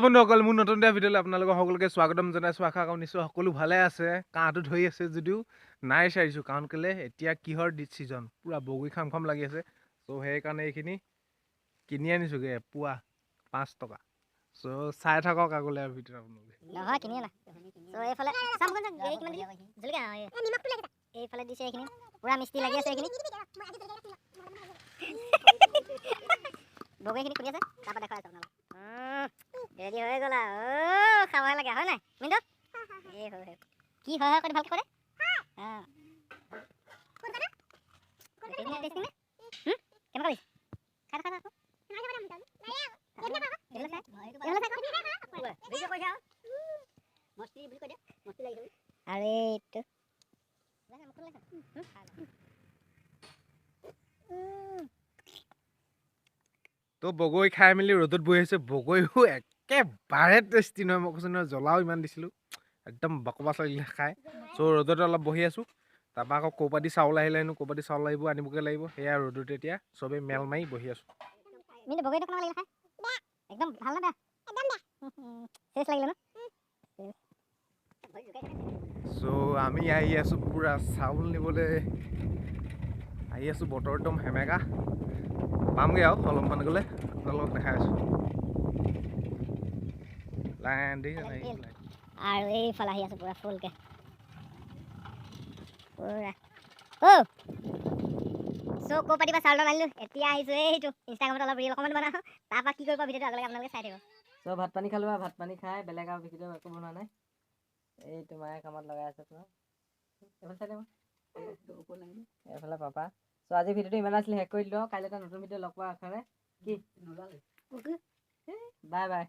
বন্ধুসকল মোৰ নতুন এটা ভিডিঅ'লৈ আপোনালোকক সকলোকে স্বাগতম জনাইছোঁ। আশা কৰোঁ নিশ্চয় সকলো ভালে আছে। কাঁহটো ধৰি আছে যদিও নাই চাইছোঁ, কাৰণ কেলৈ এতিয়া কিহৰ ছিজন, পূৰা বগৰী খাম খাম লাগি আছে। চ' সেইকাৰণে এইখিনি কিনি আনিছোঁগৈ পুৱা 5 টকা। চ' চাই থাকক আগলৈ আৰু ভিডিঅ'টো আপোনালোকে। নহয় কিনি আনা। চ' এইফালে এইফালে দিছে এইখিনি পুৰা মিষ্টি লাগি আছে এইখিনি। বগৰীখিনি খুলি আছে, তাৰপৰা দেখাই আছোঁ আপোনালোকক। ৰেডি হৈ গ'লা। খাব লাগে হয় নাই মিণ্টু? এই হয় কি হয় হয় ভালকৈ কৰে। কেনেকুৱা লাগিছে? খাই থাকা আকৌ। আৰু এইটো তো বগৰী খাই মেলি ৰ'দত বহি আছোঁ। বগৰীও একেবাৰে টেষ্টি নহয়, মই কৈছোঁ নহয়, জ্বলাও ইমান দিছিলোঁ, একদম বকবাচ লাগিলে খাই। চ' ৰ'দতে অলপ বহি আছোঁ। তাৰপৰা আকৌ ক'ৰবাদি চাউল আহিলে হেনো, ক'ৰবাদি চাউল আহিব, আনিবগৈ লাগিব। সেয়া ৰ'দতে এতিয়া চবেই মেল মাৰি বহি আছোঁ। মিণ্টু বগৰীটো কেনেকুৱা লাগিলে খাই? একদম ভাল নে বেয়া? একদম বেয়া। টেষ্ট লাগিলে ন? চ' আমি আহি আছোঁ পূৰা চাউল নিবলৈ আহি আছোঁ। বতৰ একদম সেমেকা, পামগৈ আৰু অলপমান গ'লে আপোনালোকক দেখাই আছোঁ। লাইন দেখিছে নাই? আৰু এইফালে আহি আছোঁ পূৰা ফুলকৈ পূৰা চ' ক'ৰ পাতিবা চাউল আনিলোঁ। এতিয়া আহিছোঁ এইটো ইনষ্টাগ্ৰামত অলপ ৰিল অকণমান বনাওঁ, তাৰপৰা কি কৰিব ভিডিঅ'টো আগলৈকে আপোনালোকে চাই থাকিব। চ' ভাত পানী খালোঁ আৰু ভাত পানী খাই বেলেগ আৰু ভিডিঅ' একো বনোৱা নাই। এই তোমাৰে কামত লগাই আছে তোমাৰ এইফালে চাই এইফালে পাপা। চ' আজি ভিডিঅ'টো ইমান আছিলে, শেষ কৰি দিলোঁ। কাইলৈ এটা নতুন ভিডিঅ' লগ পোৱাৰ আশাৰে কি বাই বাই।